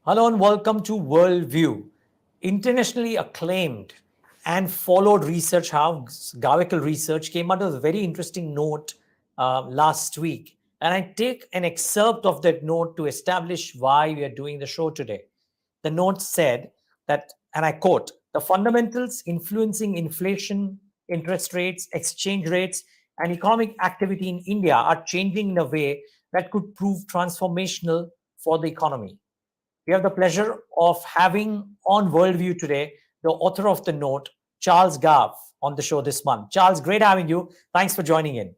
Hello and welcome to Worldview. Internationally acclaimed and followed research house, Gavekal Research, came out with a very interesting note last week. And I take an excerpt of that note to establish why we are doing the show today. The note said that, and I quote, the fundamentals influencing inflation, interest rates, exchange rates, and economic activity in India are changing in a way that could prove transformational for the economy. We have the pleasure of having on Worldview today the author of the note, Charles Gav, on the show this month. Charles, great having you. Thanks for joining in.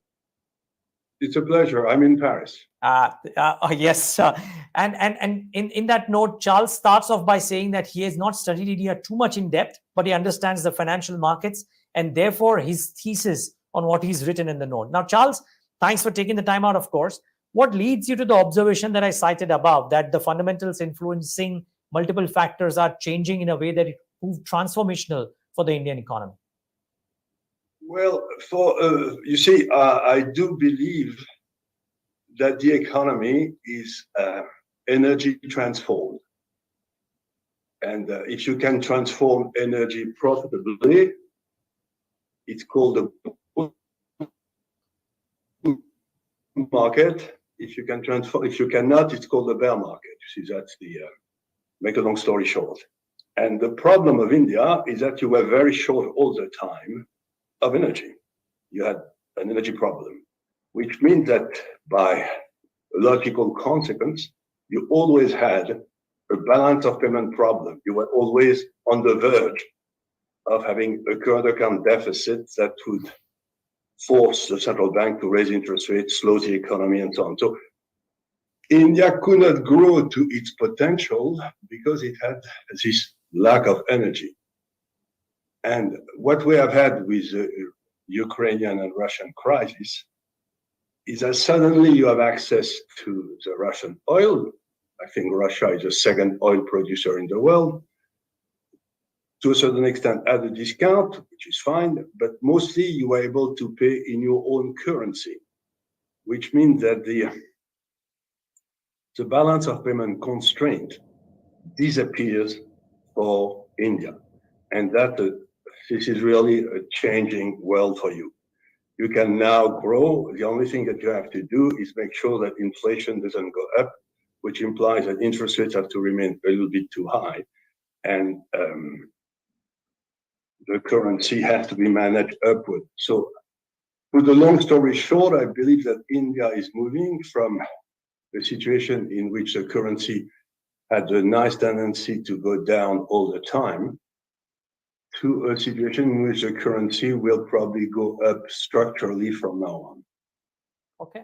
It's a pleasure. I'm in Paris. Yes. And in that note, Charles starts off by saying that he has not studied India too much in depth, but he understands the financial markets and therefore his thesis on what he's written in the note. Now, Charles, thanks for taking the time out, of course. What leads you to the observation that I cited above, that the fundamentals influencing multiple factors are changing in a way that it proved transformational for the Indian economy? Well, you see, I do believe that the economy is energy transformed. And if you can transform energy profitably, it's called a market. If you can transform, if you cannot, it's called a bear market. You see, that's the make a long story short. And the problem of India is that you were very short all the time of energy. You had an energy problem, which means that by logical consequence, you always had a balance of payment problem. You were always on the verge of having a current account deficit that would force the central bank to raise interest rates, slow the economy, and so on. So India could not grow to its potential because it had this lack of energy. And what we have had with the Ukrainian and Russian crisis is that suddenly you have access to the Russian oil. I think Russia is the second oil producer in the world. To a certain extent at a discount, which is fine, but mostly you are able to pay in your own currency, which means that the balance of payment constraint disappears for India. And that this is really a changing world for you. You can now grow. The only thing that you have to do is make sure that inflation doesn't go up, which implies that interest rates have to remain a little bit too high. And the currency has to be managed upward. So, with the long story short, I believe that India is moving from a situation in which the currency had a nice tendency to go down all the time to a situation in which the currency will probably go up structurally from now on. Okay.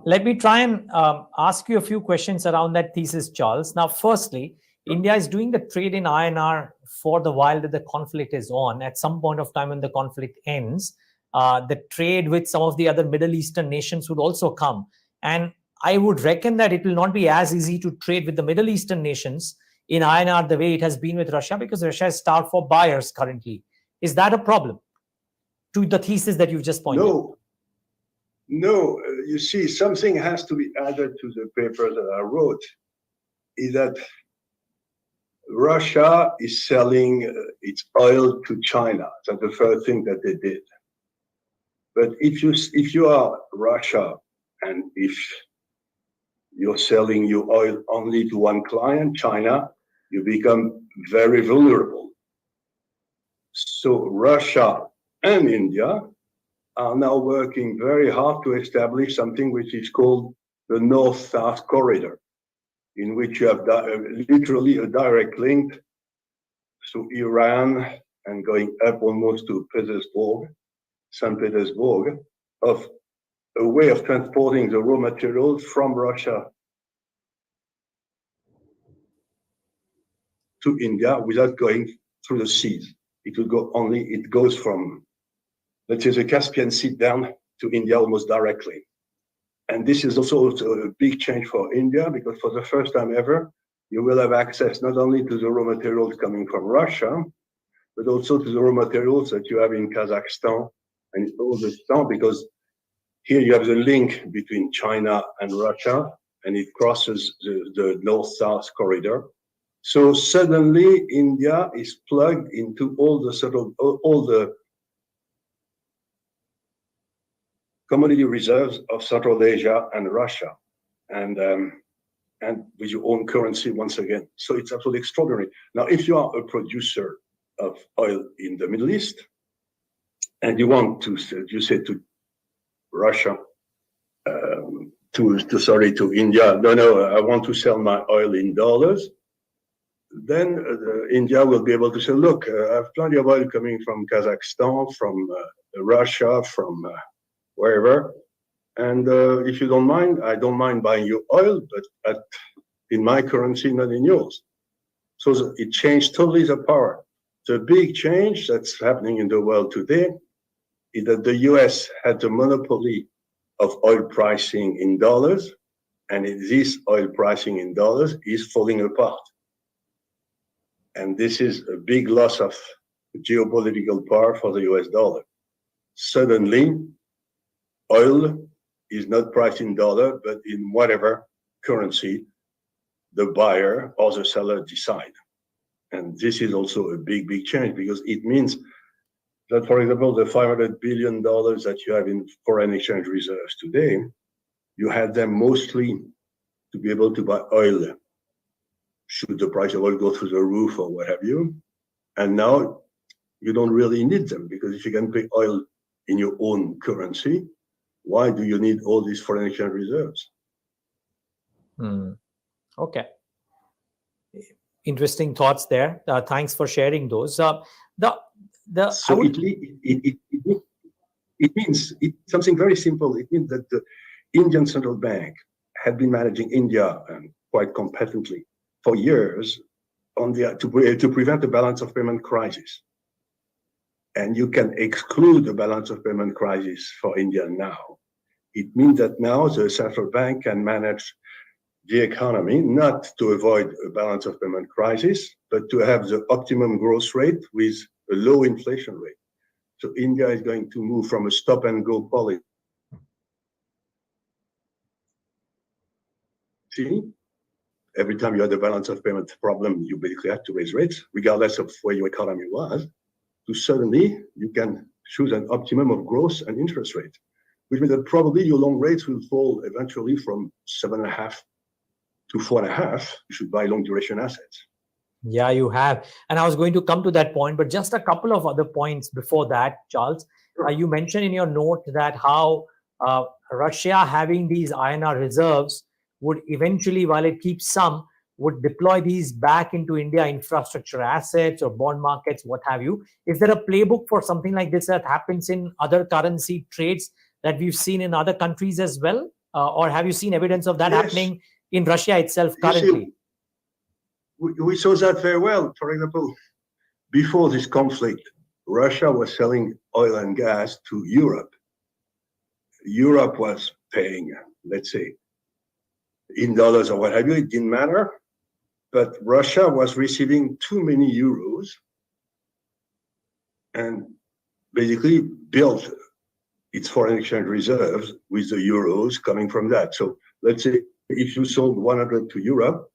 Let me try and ask you a few questions around that thesis, Charles. Now, firstly, India is doing the trade in INR for the while that the conflict is on. At some point of time when the conflict ends, the trade with some of the other Middle Eastern nations would also come. And I would reckon that it will not be as easy to trade with the Middle Eastern nations in INR the way it has been with Russia, because Russia is starved for buyers currently. Is that a problem to the thesis that you've just pointed out? No, you see, something has to be added to the paper that I wrote, is that Russia is selling its oil to China. That's the first thing that they did. But if you are Russia, and if you're selling your oil only to one client, China, you become very vulnerable. So Russia and India are now working very hard to establish something which is called the North-South Corridor, in which you have literally a direct link to Iran and going up almost to St. Petersburg, of a way of transporting the raw materials from Russia to India without going through the seas. It goes from, let's say, the Caspian Sea down to India almost directly. And this is also a big change for India, because for the first time ever, you will have access not only to the raw materials coming from Russia, but also to the raw materials that you have in Kazakhstan and Uzbekistan, because here you have the link between China and Russia, and it crosses the north-south corridor. So suddenly India is plugged into all the commodity reserves of Central Asia and Russia, and with your own currency once again. So it's absolutely extraordinary. Now, if you are a producer of oil in the Middle East, and you want to, you say to Russia, to India, no, I want to sell my oil in dollars, then India will be able to say, look, I have plenty of oil coming from Kazakhstan, from Russia, from wherever, and if you don't mind, I don't mind buying your oil, but in my currency, not in yours. So it changed totally the power. The big change that's happening in the world today is that the US had the monopoly of oil pricing in dollars, and this oil pricing in dollars is falling apart. And this is a big loss of geopolitical power for the US dollar. Suddenly, oil is not priced in dollar, but in whatever currency the buyer or the seller decide. And this is also a big, big change, because it means that, for example, the $500 billion that you have in foreign exchange reserves today, you had them mostly to be able to buy oil should the price of oil go through the roof or what have you. And now you don't really need them, because if you can pay oil in your own currency, why do you need all these foreign exchange reserves? Okay. Interesting thoughts there. Thanks for sharing those. So it means something very simple. It means that the Indian central bank had been managing India quite competently for years to prevent the balance of payment crisis. And you can exclude the balance of payment crisis for India now. It means that now the central bank can manage the economy, not to avoid a balance of payment crisis, but to have the optimum growth rate with a low inflation rate. So India is going to move from a stop and go policy. Every time you had a balance of payment problem, you basically had to raise rates, regardless of where your economy was, to suddenly you can choose an optimum of growth and interest rate, which means that probably your long rates will fall eventually from 7.5 to 4.5. You should buy long duration assets. Yeah, you have. And I was going to come to that point, but just a couple of other points before that, Charles. Sure. You mentioned in your note that how Russia having these INR reserves would eventually, while it keeps some, would deploy these back into India infrastructure assets or bond markets, what have you. Is there a playbook for something like this that happens in other currency trades that we've seen in other countries as well? Or have you seen evidence of that happening in Russia itself currently? We saw that very well. For example, before this conflict, Russia was selling oil and gas to Europe. Europe was paying, let's say, in dollars or what have you, it didn't matter. But Russia was receiving too many euros and basically built its foreign exchange reserves with the euros coming from that. So let's say if you sold 100 to Europe,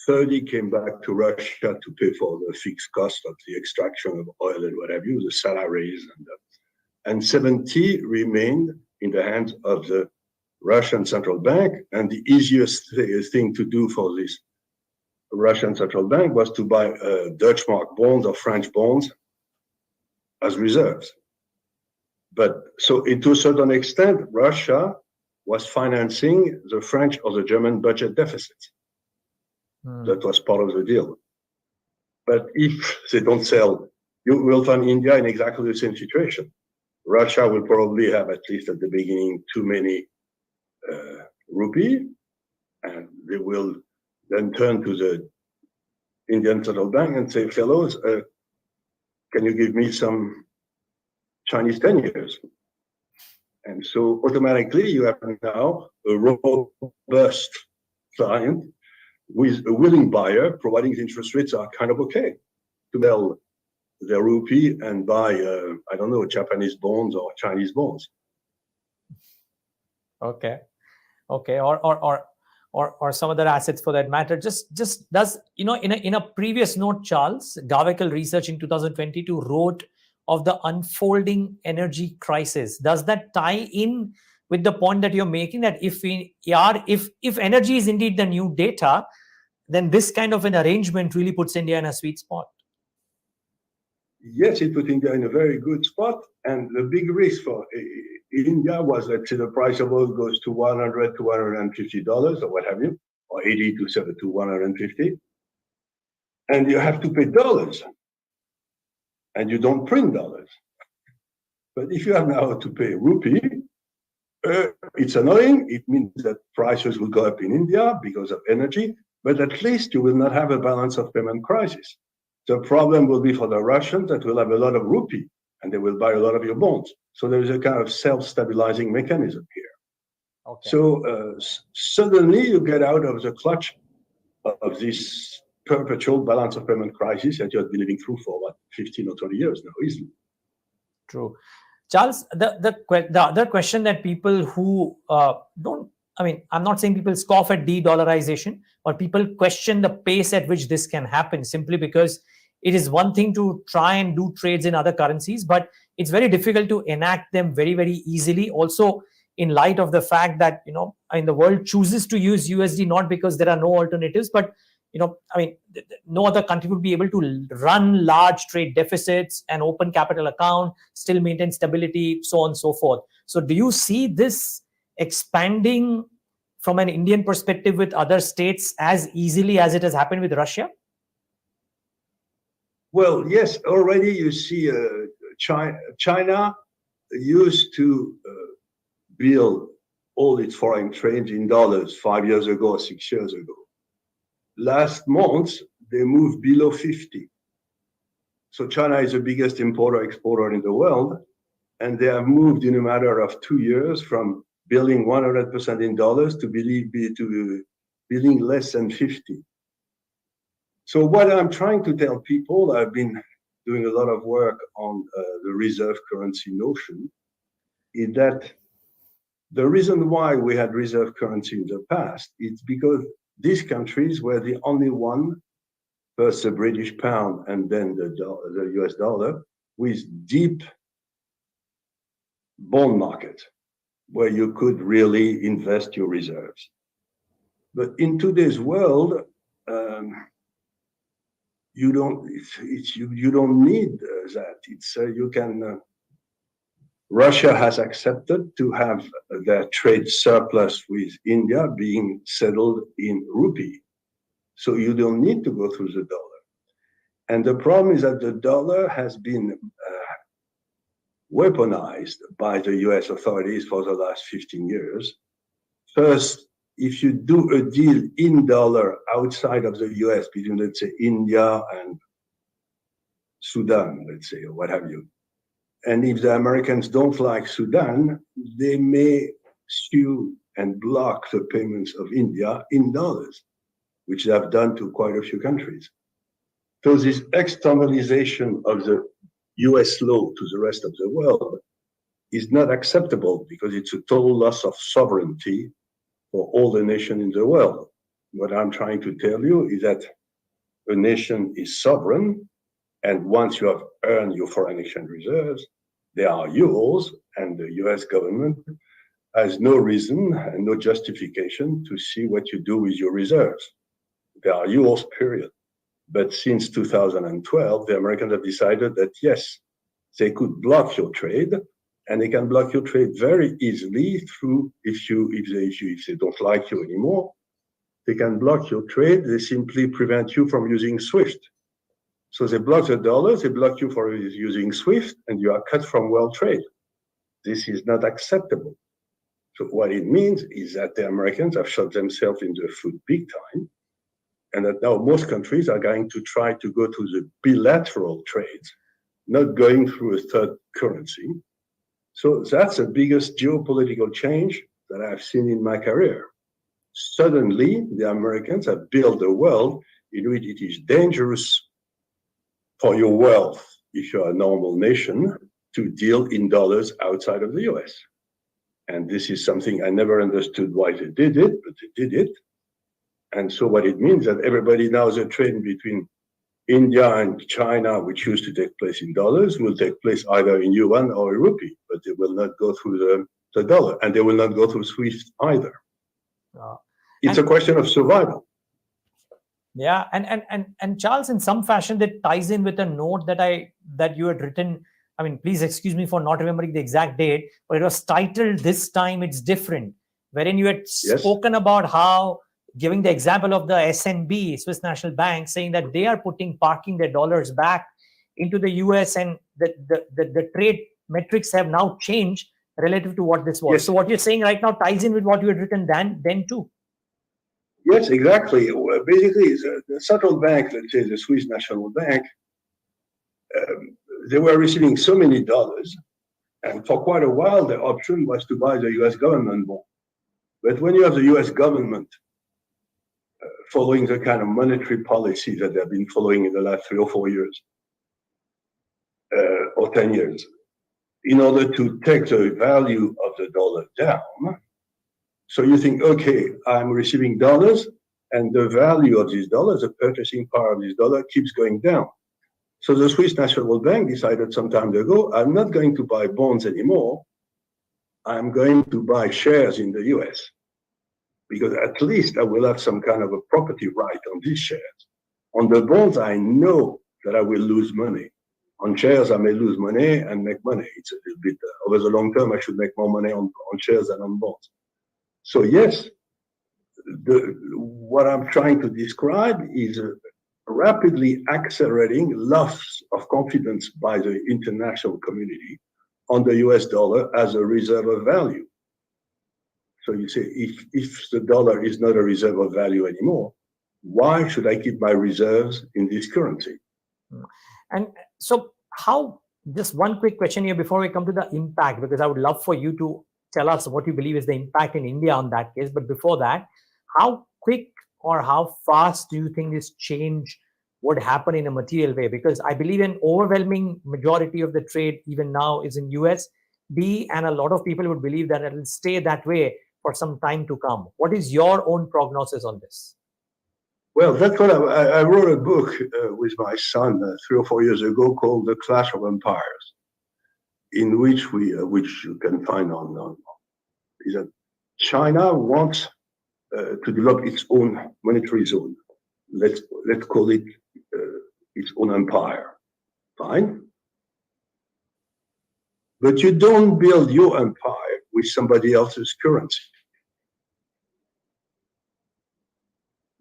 30 came back to Russia to pay for the fixed cost of the extraction of oil and what have you, the salaries, and 70 remained in the hands of the Russian central bank. And the easiest thing to do for this Russian central bank was to buy Dutch mark bonds or French bonds as reserves. But so to a certain extent, Russia was financing the French or the German budget deficits. That was part of the deal. But if they don't sell, you will find India in exactly the same situation. Russia will probably have, at least at the beginning, too many rupee, and they will then turn to the Indian central bank and say, fellows, can you give me some Chinese 10 years? And so automatically you have now a robust client with a willing buyer, providing the interest rates are kind of okay, to sell their rupee and buy, I don't know, Japanese bonds or Chinese bonds. Okay. Or or some other assets for that matter. Just does, in a previous note, Charles, Gavekal Research in 2022 wrote of the unfolding energy crisis. Does that tie in with the point that you're making, that if energy is indeed the new data, then this kind of an arrangement really puts India in a sweet spot? Yes, it put India in a very good spot. And the big risk for India was that the price of oil goes to $100 to $150 or what have you, or 80 to 150. And you have to pay dollars. And you don't print dollars. But if you have now to pay rupee, it's annoying. It means that prices will go up in India because of energy, but at least you will not have a balance of payment crisis. The problem will be for the Russians that will have a lot of rupee and they will buy a lot of your bonds. So there is a kind of self-stabilizing mechanism here. Okay. So suddenly you get out of the clutch of this perpetual balance of payment crisis that you have been living through for 15 or 20 years now, easily. True. Charles, the other question that people who I'm not saying people scoff at de-dollarization, or people question the pace at which this can happen, simply because it is one thing to try and do trades in other currencies, but it's very difficult to enact them very, very easily. Also, in light of the fact that, the world chooses to use USD, not because there are no alternatives, but no other country would be able to run large trade deficits and open capital account, still maintain stability, so on and so forth. So do you see this expanding from an Indian perspective with other states as easily as it has happened with Russia? Well, yes, already you see China used to build all its foreign trade in dollars 5 years ago or 6 years ago. Last month, they moved below 50. So China is the biggest importer-exporter in the world, and they have moved in a matter of 2 years from billing 100% in dollars to billing less than 50. So what I'm trying to tell people, I've been doing a lot of work on the reserve currency notion, is that the reason why we had reserve currency in the past is because these countries were the only one, first the British pound and then the US dollar, with deep bond market where you could really invest your reserves. But in today's world, you don't need that. Russia has accepted to have their trade surplus with India being settled in rupee. So you don't need to go through the dollar. And the problem is that the dollar has been weaponized by the US authorities for the last 15 years. First, if you do a deal in dollar outside of the US between, let's say, India and Sudan, let's say, or what have you, and if the Americans don't like Sudan, they may sue and block the payments of India in dollars, which they have done to quite a few countries. So this externalization of the US law to the rest of the world is not acceptable because it's a total loss of sovereignty for all the nations in the world. What I'm trying to tell you is that a nation is sovereign, and once you have earned your foreign exchange reserves, they are yours, and the US government has no reason and no justification to see what you do with your reserves. They are yours, period. But since 2012, the Americans have decided that, yes, they could block your trade, and they can block your trade very easily through, if they don't like you anymore, they can block your trade. They simply prevent you from using SWIFT. So they block the dollars, they block you for using SWIFT, and you are cut from world trade. This is not acceptable. So what it means is that the Americans have shot themselves in the foot big time, and that now most countries are going to try to go to the bilateral trades, not going through a third currency. So that's the biggest geopolitical change that I've seen in my career. Suddenly, the Americans have built a world in which it is dangerous for your wealth, if you're a normal nation, to deal in dollars outside of the US. And this is something I never understood why they did it, but they did it. And so what it means that everybody now, the trade between India and China, which used to take place in dollars, will take place either in yuan or rupee, but they will not go through the dollar, and they will not go through SWIFT either. It's a question of survival. Yeah, and Charles, in some fashion, that ties in with a note that you had written. I mean, please excuse me for not remembering the exact date, but it was titled "This Time It's Different," wherein you had spoken about how, giving the example of the SNB, Swiss National Bank, saying that they are parking their dollars back into the US, and the trade metrics have now changed relative to what this was. Yes. So what you're saying right now ties in with what you had written then too. Yes, exactly. Basically, the central bank, let's say the Swiss National Bank, they were receiving so many dollars, and for quite a while, the option was to buy the US government bond. But when you have the US government following the kind of monetary policy that they've been following in the last 3 or 4 years, or 10 years, in order to take the value of the dollar down, so you think, okay, I'm receiving dollars, and the value of these dollars, the purchasing power of this dollar keeps going down. So the Swiss National Bank decided some time ago, I'm not going to buy bonds anymore. I'm going to buy shares in the US, because at least I will have some kind of a property right on these shares. On the bonds, I know that I will lose money. On shares, I may lose money and make money. It's a little bit, over the long term, I should make more money on shares than on bonds. So yes, what I'm trying to describe is a rapidly accelerating loss of confidence by the international community on the US dollar as a reserve of value. So you say, if the dollar is not a reserve of value anymore, why should I keep my reserves in this currency? And so just one quick question here before we come to the impact, because I would love for you to tell us what you believe is the impact in India on that case. But before that, how quick or how fast do you think this change would happen in a material way? Because I believe an overwhelming majority of the trade even now is in USD, and a lot of people would believe that it will stay that way for some time to come. What is your own prognosis on this? Well, that's what I wrote a book with my son 3 or 4 years ago called The Clash of Empires, in which which you can find on is that China wants to develop its own monetary zone. Let's call it its own empire. Fine. But you don't build your empire with somebody else's currency.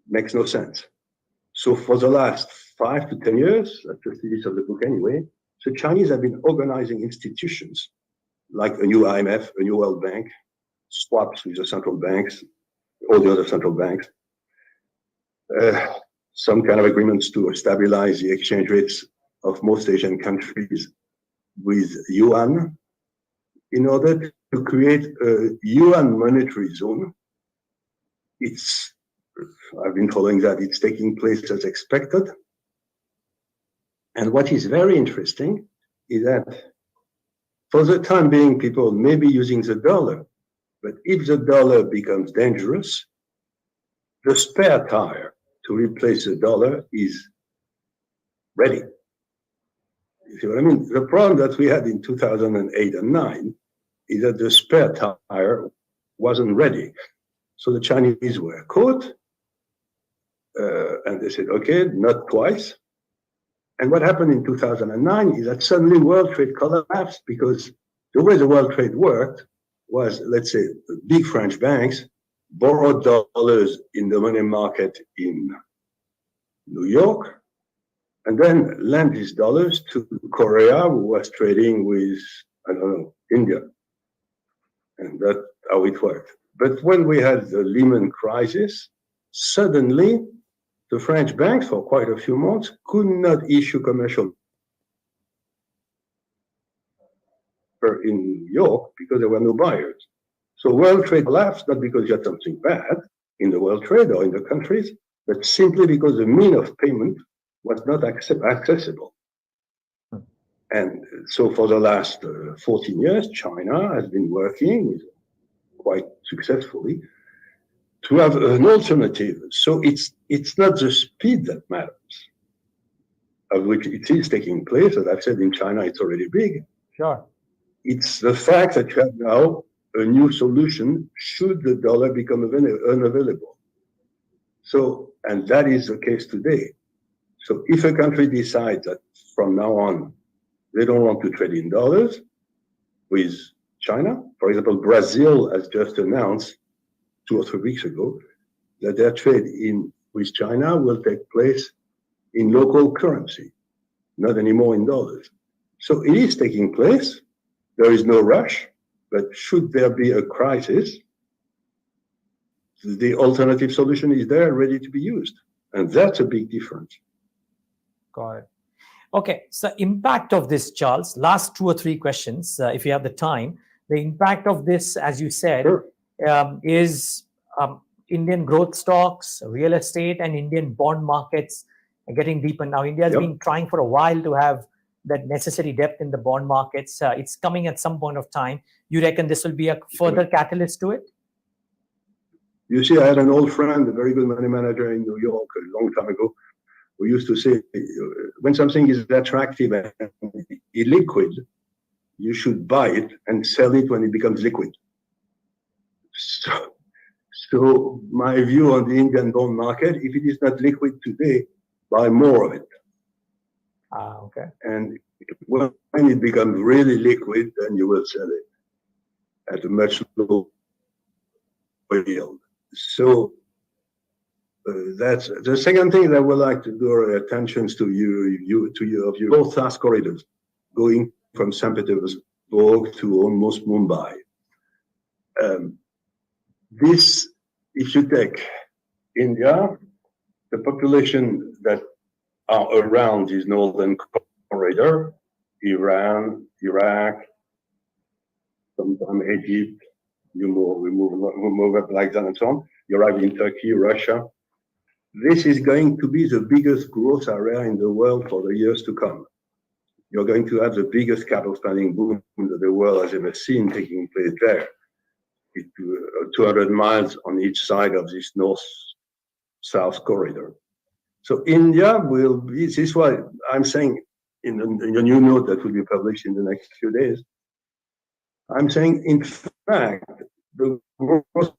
Makes no sense. So for the last 5 to 10 years, that's the thesis of the book anyway, the Chinese have been organizing institutions like a new IMF, a new World Bank, swaps with the central banks, all the other central banks, some kind of agreements to stabilize the exchange rates of most Asian countries with yuan, in order to create a yuan monetary zone. I've been following that. It's taking place as expected. And what is very interesting is that for the time being, people may be using the dollar, but if the dollar becomes dangerous, the spare tire to replace the dollar is ready. You see what I mean? The problem that we had in 2008 and 9 is that the spare tire wasn't ready. So the Chinese were caught, and they said, okay, not twice. And what happened in 2009 is that suddenly world trade collapsed, because the way the world trade worked was, let's say, big French banks borrowed dollars in the money market in New York, and then lent these dollars to Korea, who was trading with, I don't know, India. And that's how it worked. But when we had the Lehman crisis, suddenly the French banks, for quite a few months, could not issue commercial paper in New York because there were no buyers. So world trade collapsed, not because you had something bad in the world trade or in the countries, but simply because the mean of payment was not accessible. And so for the last 14 years, China has been working quite successfully to have an alternative. So it's not the speed that matters, of which it is taking place. As I've said, in China, it's already big. Sure. It's the fact that you have now a new solution should the dollar become unavailable. So, and that is the case today. So if a country decides that from now on, they don't want to trade in dollars with China, for example, Brazil has just announced 2 or 3 weeks ago that their trade with China will take place in local currency, not anymore in dollars. So it is taking place. There is no rush, but should there be a crisis, the alternative solution is there, ready to be used. And that's a big difference. Got it. Okay, so impact of this, Charles, last 2 or 3 questions, if you have the time. The impact of this, as you said, Sure. Is Indian growth stocks, real estate, and Indian bond markets getting deeper. Now, India has been trying for a while to have that necessary depth in the bond markets. It's coming at some point of time. You reckon this will be a further catalyst to it? You see, I had an old friend, a very good money manager in New York a long time ago, who used to say, when something is attractive and illiquid, you should buy it and sell it when it becomes liquid. So my view on the Indian bond market, if it is not liquid today, buy more of it. Okay. And when it becomes really liquid, then you will sell it at a much lower yield. So that's the second thing that I would like to draw attention to your both fast corridors going from St. Petersburg to almost Mumbai. This, if you take India, the population that are around this northern corridor, Iran, Iraq, sometimes Egypt, we move up like that and so on. You arrive in Turkey, Russia. This is going to be the biggest growth area in the world for the years to come. You're going to have the biggest capital spending boom that the world has ever seen taking place there. 200 miles on each side of this north-south corridor. So India will be, this is what I'm saying in a new note that will be published in the next few days. I'm saying, in fact, the growth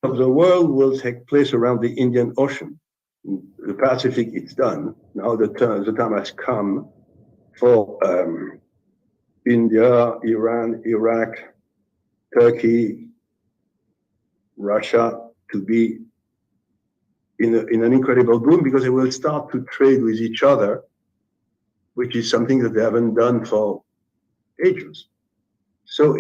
of the world will take place around the Indian Ocean. The Pacific, it's done. Now the time has come for India, Iran, Iraq, Turkey, Russia to be in an incredible boom, because they will start to trade with each other, which is something that they haven't done for ages. So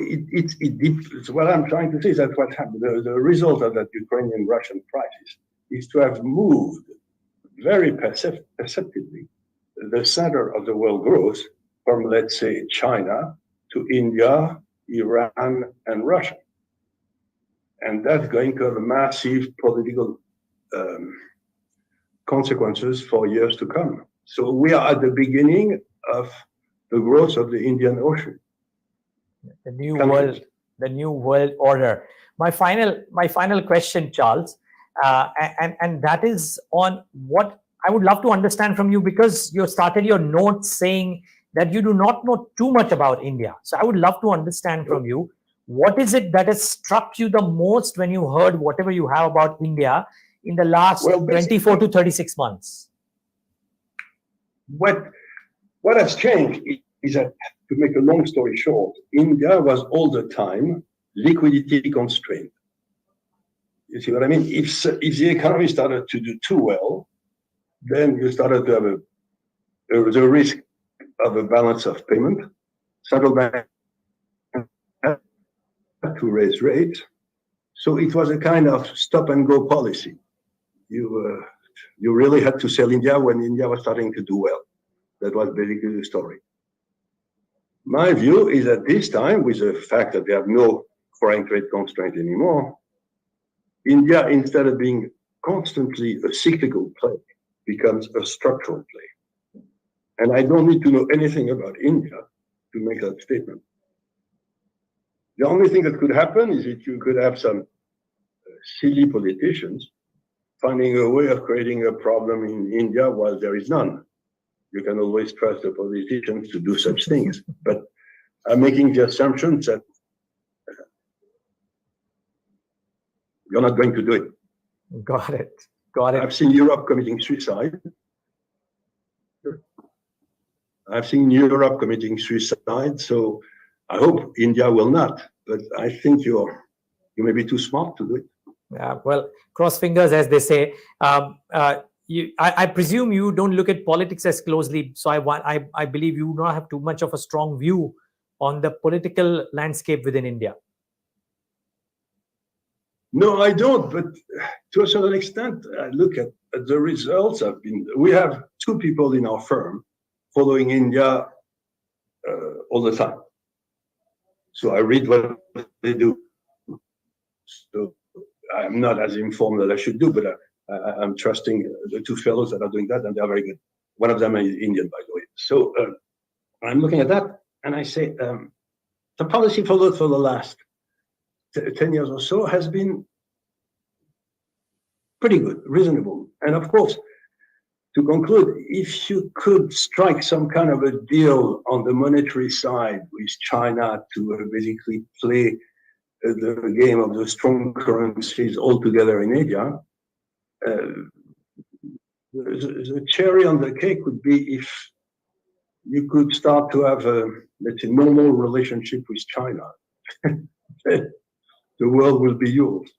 so what I'm trying to say is that what happened, the result of that Ukrainian-Russian crisis is to have moved very perceptibly the center of the world growth from, let's say, China to India, Iran, and Russia. And that's going to have a massive political consequences for years to come. So we are at the beginning of the growth of the Indian Ocean. The new world order. My final question, Charles, and that is on what I would love to understand from you, because you started your notes saying that you do not know too much about India. So I would love to understand from you, what is it that has struck you the most when you heard whatever you have about India in the last 24 to 36 months? What has changed is that, to make a long story short, India was all the time liquidity constrained. You see what I mean? If the economy started to do too well, then you started to have the risk of a balance of payment. Central bank had to raise rates. So it was a kind of stop and go policy. You really had to sell India when India was starting to do well. That was basically the story. My view is that this time, with the fact that they have no foreign trade constraint anymore, India, instead of being constantly a cyclical play, becomes a structural play. And I don't need to know anything about India to make that statement. The only thing that could happen is that you could have some silly politicians finding a way of creating a problem in India while there is none. You can always trust the politicians to do such things, but I'm making the assumption that you're not going to do it. Got it. Got it. I've seen Europe committing suicide. I've seen Europe committing suicide, so I hope India will not. But I think you may be too smart to do it. Yeah, well, cross fingers, as they say. I presume you don't look at politics as closely, so I believe you don't have too much of a strong view on the political landscape within India. No, I don't. But to a certain extent, I look at the results. We have two people in our firm following India all the time. So I read what they do. So I'm not as informed as I should do, but I'm trusting the two fellows that are doing that, and they are very good. One of them is Indian, by the way. So I'm looking at that, and I say the policy followed for the last 10 years or so has been pretty good, reasonable. And of course, to conclude, if you could strike some kind of a deal on the monetary side with China to basically play the game of the strong currencies altogether in Asia, the cherry on the cake would be if you could start to have a, let's say, normal relationship with China. The world will be yours.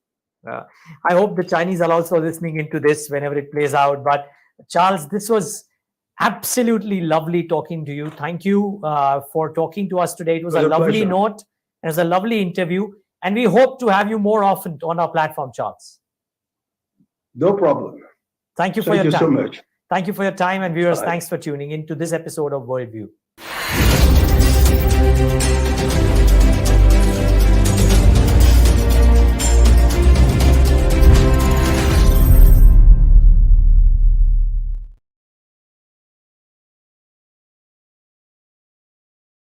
I hope the Chinese are also listening into this whenever it plays out. But Charles, this was absolutely lovely talking to you. Thank you for talking to us today. It was a lovely note. It was a lovely interview. And we hope to have you more often on our platform, Charles. No problem. Thank you for your time. Thank you so much. Thank you for your time. And viewers, thanks for tuning in to this episode of Worldview.